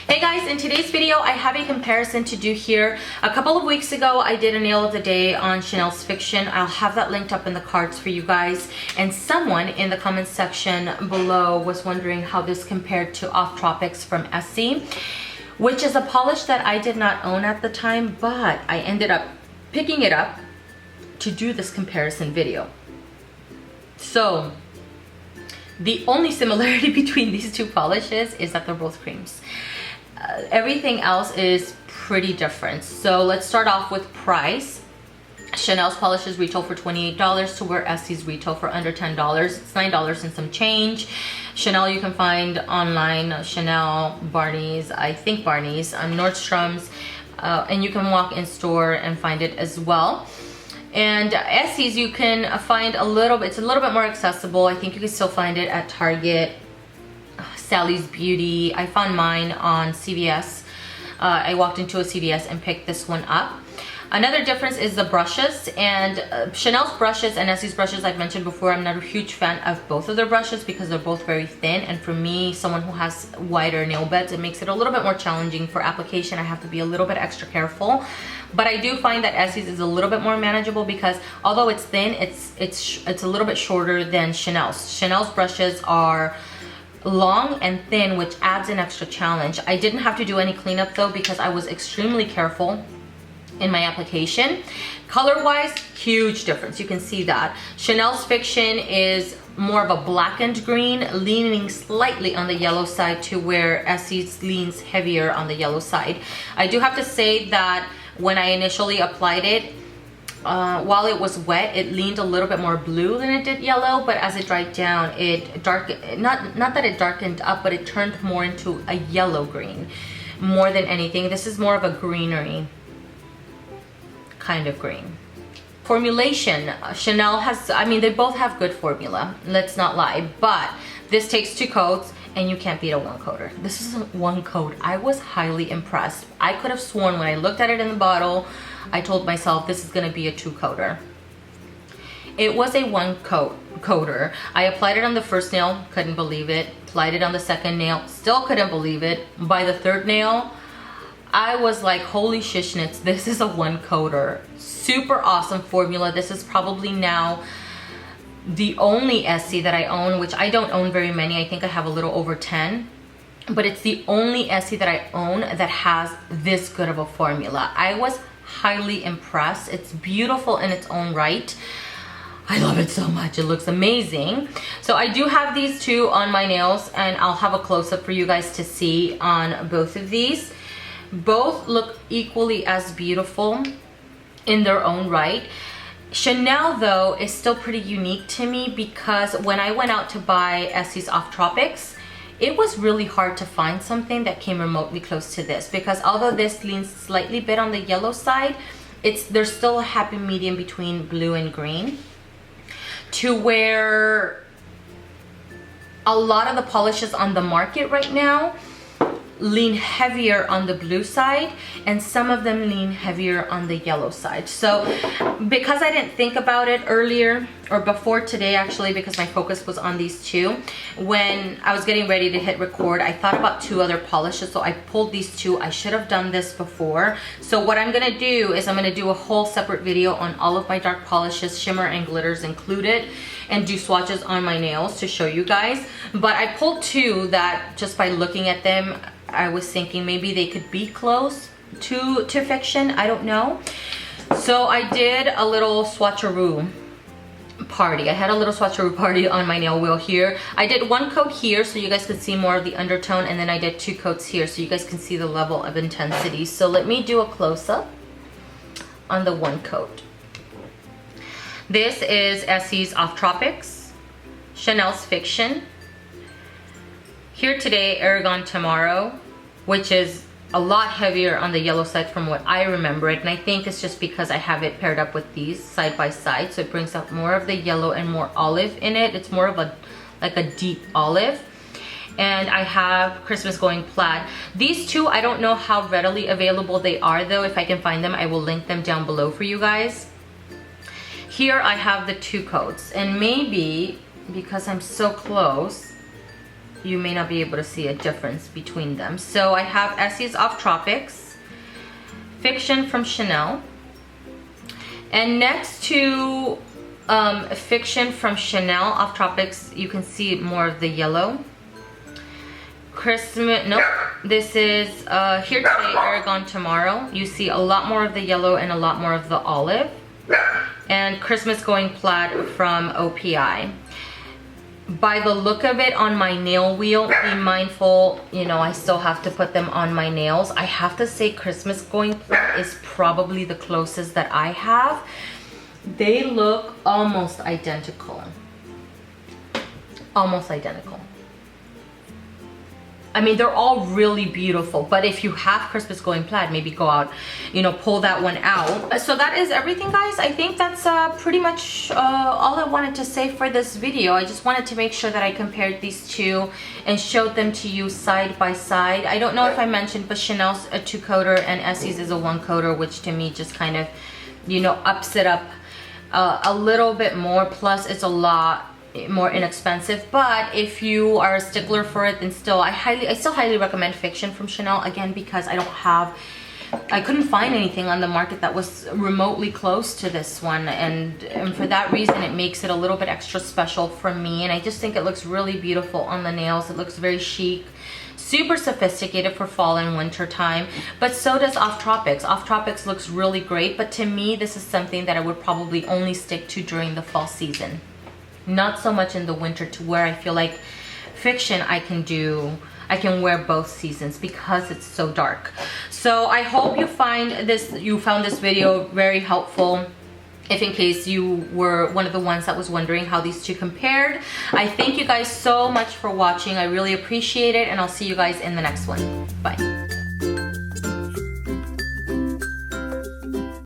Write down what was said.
Hey guys, in today's video I have a comparison to do here. A couple of weeks ago I did a nail of the day on Chanel's Fiction. I'll have that linked up in the cards for you guys. And someone in the comments section below was wondering how this compared to Off Tropics from ESSIE, which is a polish that I did not own at the time, but I ended up picking it up to do this comparison video. So the only similarity between these two polishes is that they're both creams. Everything else is pretty different. So let's start off with price. Chanel's polishes retail for $28 to where ESSIE's retail for under $10. It's $9 and some change. Chanel you can find online, Chanel, Barney's, I think Barney's, Nordstrom's, and you can walk in store and find it as well. And ESSIE's you can find it's a little bit more accessible. I think you can still find it at Target, Sally's Beauty. I found mine on CVS. I walked into a CVS and picked this one up. Another difference is the brushes, and Chanel's brushes and ESSIE's brushes, I've mentioned before, I'm not a huge fan of both of their brushes because they're both very thin, and for me, someone who has wider nail beds, it makes it a little bit more challenging for application. I have to be a little bit extra careful. But I do find that ESSIE's is a little bit more manageable because although it's thin, it's a little bit shorter than Chanel's. Chanel's brushes are long and thin, which adds an extra challenge. I didn't have to do any cleanup though because I was extremely careful in my application. Color wise, huge difference. You can see that. Chanel's Fiction is more of a blackened green, leaning slightly on the yellow side, to where ESSIE's leans heavier on the yellow side. I do have to say that when I initially applied it, while it was wet, it leaned a little bit more blue than it did yellow, but as it dried down, it darkened, not that it darkened up, but it turned more into a yellow green more than anything. This is more of a greenery kind of green. Formulation, Chanel has, I mean, they both have good formula, let's not lie, but this takes 2 coats and you can't beat a 1-coater. This is a 1 coat. I was highly impressed. I could have sworn when I looked at it in the bottle, I told myself this is gonna be a 2-coater. It was a 1-coater. I applied it on the first nail, couldn't believe it. Applied it on the second nail, still couldn't believe it. By the third nail, I was like, holy shishnits, this is a 1-coater. Super awesome formula. This is probably now the only ESSIE that I own, which I don't own very many. I think I have a little over 10. But it's the only ESSIE that I own that has this good of a formula. I was highly impressed. It's beautiful in its own right. I love it so much. It looks amazing. So I do have these two on my nails, and I'll have a close-up for you guys to see on both of these. Both look equally as beautiful in their own right. Chanel though is still pretty unique to me because when I went out to buy ESSIE's Off Tropics, it was really hard to find something that came remotely close to this, because although this leans slightly bit on the yellow side, there's still a happy medium between blue and green, to where a lot of the polishes on the market right now lean heavier on the blue side, and some of them lean heavier on the yellow side. So because I didn't think about it earlier, or before today actually, because my focus was on these two, when I was getting ready to hit record, I thought about 2 other polishes, so I pulled these 2. I should have done this before. So what I'm gonna do is I'm gonna do a whole separate video on all of my dark polishes, shimmer and glitters included, and do swatches on my nails to show you guys. But I pulled 2 that just by looking at them, I was thinking maybe they could be close to Fiction. I don't know. So I did a little swatcheroo party. I had a little swatcheroo party on my nail wheel here. I did 1 coat here so you guys could see more of the undertone, and then I did 2 coats here so you guys can see the level of intensity. So let me do a close-up on the 1 coat. This is ESSIE's Off Tropics, Chanel's Fiction, here today, Aragon tomorrow, which is a lot heavier on the yellow side from what I remember it, and I think it's just because I have it paired up with these side by side, so it brings out more of the yellow and more olive in it. It's more of like a deep olive. And I have Christmas Going Plaid. These 2, I don't know how readily available they are though. If I can find them, I will link them down below for you guys. Here I have the 2 coats, and maybe because I'm so close, you may not be able to see a difference between them. So I have Essie's Off Tropics, Fiction from Chanel, and next to Fiction from Chanel Off Tropics, you can see more of the yellow. Christmas, nope, this is Here Today, Aragon Tomorrow. You see a lot more of the yellow and a lot more of the olive. And Christmas Going Plaid from OPI. By the look of it on my nail wheel, be mindful, you know, I still have to put them on my nails. I have to say Christmas Going Plaid is probably the closest that I have. They look almost identical. Almost identical. I mean, they're all really beautiful, but if you have Christmas Going Plaid, maybe go out, you know, pull that one out. So that is everything, guys. I think that's pretty much all I wanted to say for this video. I just wanted to make sure that I compared these two and showed them to you side by side. I don't know if I mentioned, but Chanel's a 2-coater and Essie's is a 1-coater, which to me just kind of, you know, ups it up a little bit more. Plus, it's a lot more inexpensive, but if you are a stickler for it, then still I still highly recommend Fiction from Chanel, again, because I couldn't find anything on the market that was remotely close to this one, and for that reason it makes it a little bit extra special for me. And I just think it looks really beautiful on the nails. It looks very chic, super sophisticated for fall and winter time, but so does Off Tropics. Off Tropics looks really great, but to me this is something that I would probably only stick to during the fall season, not so much in the winter, to where I feel like Fiction I can wear both seasons because it's so dark. So I hope you found this video very helpful, if in case you were one of the ones that was wondering how these two compared. I thank you guys so much for watching. I really appreciate it, and I'll see you guys in the next one. Bye.